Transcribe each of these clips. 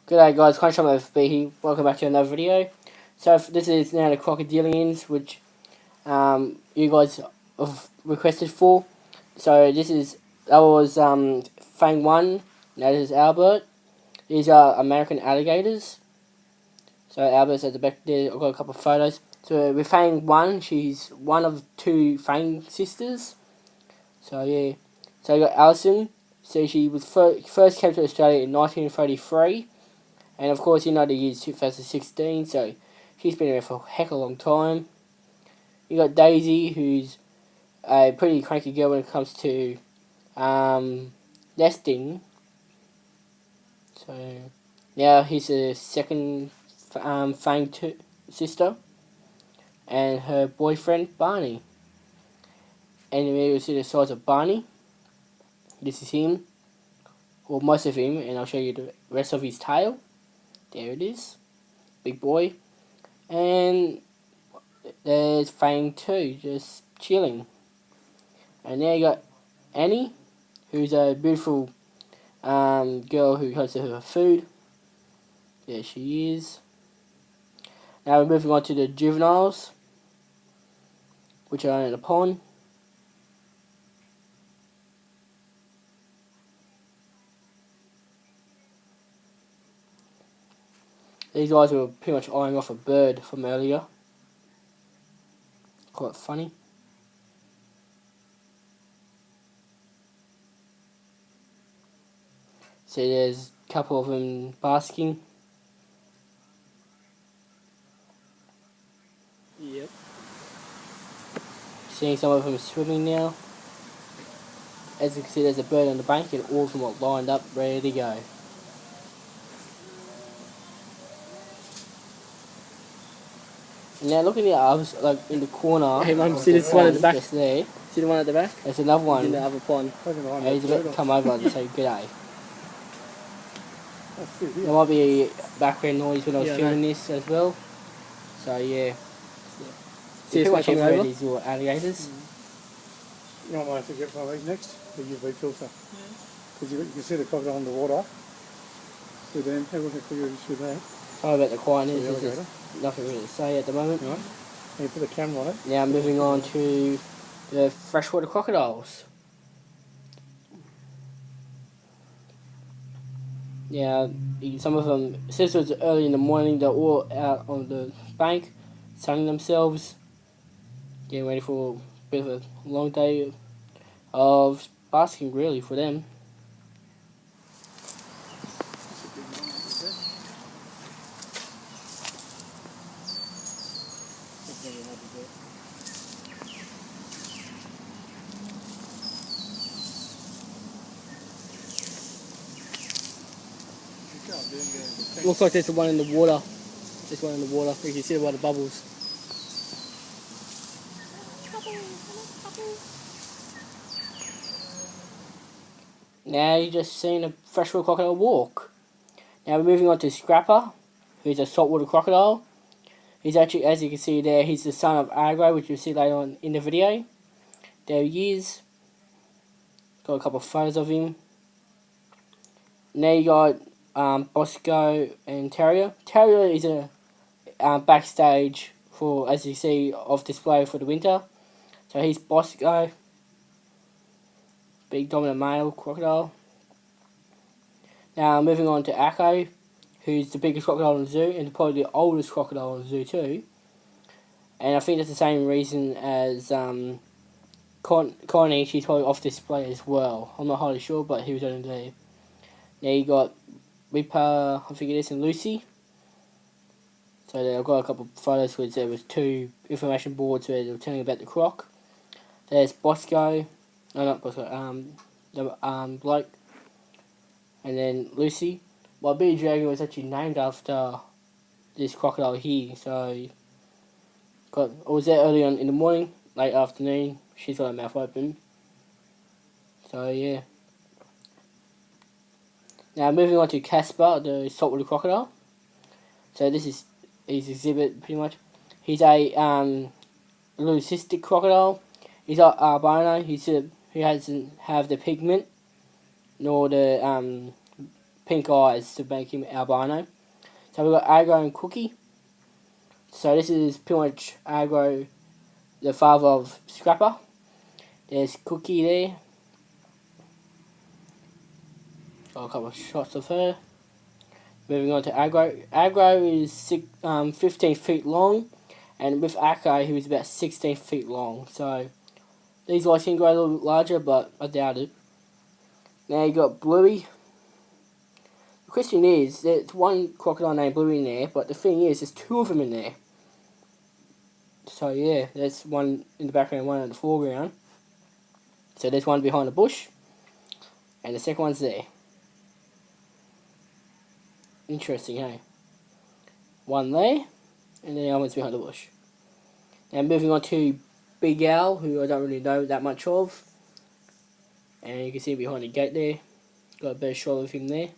G'day guys, Crunch Time FB here. Welcome back to another video. So this is now the Crocodilians, which you guys have requested for. So that was Fang 1, now this is Albert. These are American alligators. So Albert's at the back there, I've got a couple of photos. So with Fang 1, she's one of two Fang sisters. So yeah, so you got Alison. So she was first came to Australia in 1933. And of course, the year is 2016, so she's been around for a heck of a long time. You got Daisy, who's a pretty cranky girl when it comes to nesting. So now he's a second Fang sister, and her boyfriend Barney. And you see the size of Barney. This is him, or most of him, and I'll show you the rest of his tail. There it is, big boy. And there's Fang 2, just chilling. And now you got Annie, who's a beautiful girl who goes to her food. There she is. Now we're moving on to the juveniles, which are in the pond. These guys were pretty much eyeing off a bird from earlier. Quite funny. So there's a couple of them basking. Yep. Seeing some of them swimming now. As you can see, there's a bird on the bank and all of them are lined up, ready to go. And now look at the others, like in the corner. Hey mum, see this one at the back? Just there. See the one at the back? There's another one. In the other pond. He's about to come over and say g'day. There might be background noise when I was filming this as well. So yeah. See this one coming over? These little alligators. You might want to get one of these next, the UV filter. Because you can see the crocodile in the water. With them, have a look at the with that. Sorry about the quietness, there's just nothing really to say at the moment. Right. And you put the camera on it. Now moving on to the freshwater crocodiles. Yeah, some of them, since it was early in the morning, they're all out on the bank, sunning themselves, getting ready for a bit of a long day of basking, really, for them. Looks like there's one in the water. There's one in the water. You can see it by the bubbles. Now you've just seen a freshwater crocodile walk. Now we're moving on to Scrapper, who's a saltwater crocodile. He's actually, as you can see there, he's the son of Agro, which you'll see later on in the video. There he is. Got a couple of photos of him. Now you got Bosco and Terrier. Terrier is a backstage for, as you see, off display for the winter. So he's Bosco, big dominant male crocodile. Now moving on to Akko, who's the biggest crocodile in the zoo and probably the oldest crocodile in the zoo too. And I think that's the same reason as Connie. She's probably off display as well. I'm not highly sure, but he was only there. Now you got Ripper, I think it is, and Lucy. So there, I've got a couple of photos where there was two information boards where they were telling about the croc. There's Bosco, no, not Bosco, the bloke, and then Lucy. Well, Big Dragon was actually named after this crocodile here. So I was there early on in the morning, late afternoon. She's got her mouth open. So yeah. Now moving on to Casper, the saltwater crocodile. So this is his exhibit pretty much. He's a leucistic crocodile. He's an albino. He doesn't have the pigment nor the pink eyes to make him albino. So we've got Agro and Cookie. So this is pretty much Agro, the father of Scrapper. There's Cookie there. Got a couple of shots of her. Moving on to Agro. Agro is 15 feet long, and with Akko he was about 16 feet long. So these guys can grow a little bit larger, but I doubt it. Now you got Bluey. The question is, there's one crocodile named Bluey in there, but the thing is, there's two of them in there. So yeah, there's one in the background, one in the foreground. So there's one behind the bush, and the second one's there. Interesting, hey? One there, and the other one's behind the bush. Now moving on to Big Owl, who I don't really know that much of. And you can see him behind the gate there. Got a better shot of him there.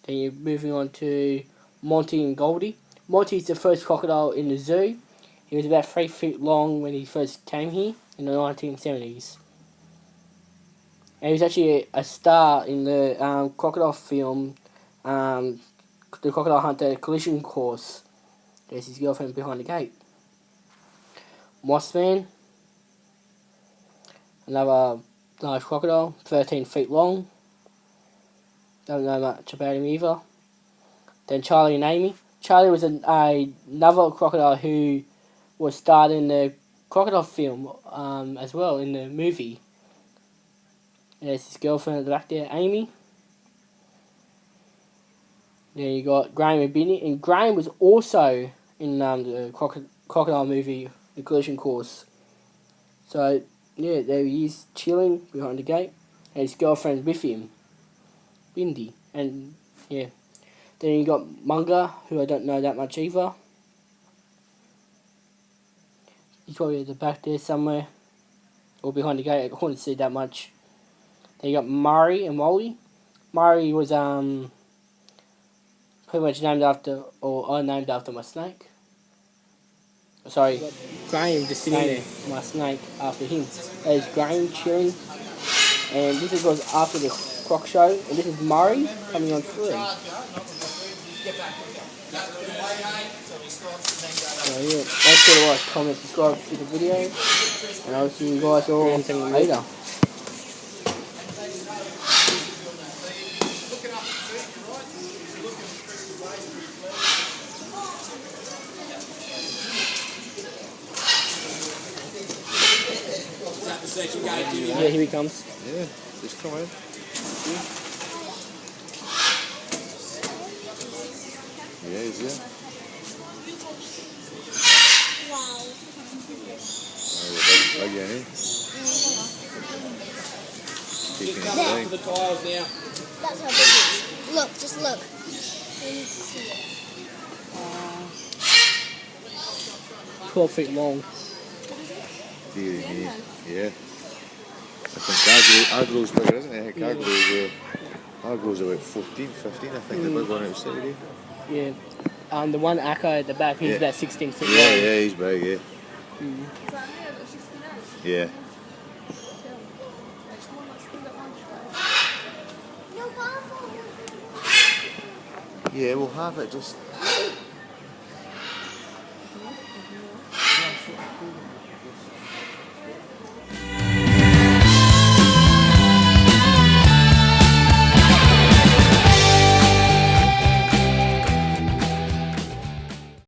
Then you're moving on to Monty and Goldie. Monty's the first crocodile in the zoo. He was about 3 feet long when he first came here in the 1970s. And he was actually a star in the crocodile film, The Crocodile Hunter Collision Course. There's his girlfriend behind the gate. Mossman. Another large crocodile, 13 feet long. Don't know much about him either. Then Charlie and Amy. Charlie was another crocodile who was starred in the crocodile film as well, in the movie. There's his girlfriend at the back there, Amy. Then you got Graham and Binny. And Graham was also in the crocodile movie, The Collision Course. So, yeah, there he is, chilling behind the gate. And his girlfriend with him, Bindi. And, yeah. Then you got Munga, who I don't know that much either. He's probably at the back there somewhere. Or behind the gate, I couldn't see that much. Then you got Murray and Wally. Murray was pretty much named after, or named after my snake. Sorry, Graham just sitting there. my snake after him. There's Graham chilling. And this was after the Croc Show. And this is Murray coming on through. So yeah, make sure to like, comment, subscribe to the video. And I'll see you guys all later. Yeah, here he comes. Yeah, just come in. Yeah, he's here. Wow. Oh, big Annie. Keeping it clean. That's how big it is. Look, just look. You need to see it. 12 feet long. Deary me. Yeah. I think Agro's bigger, isn't he? I think Agro's about 14, 15, I think, the big one outside here. Yeah. The one Akko at the back, he's about 16 feet long. Yeah, he's big, yeah. Yeah. Yeah, we'll have it just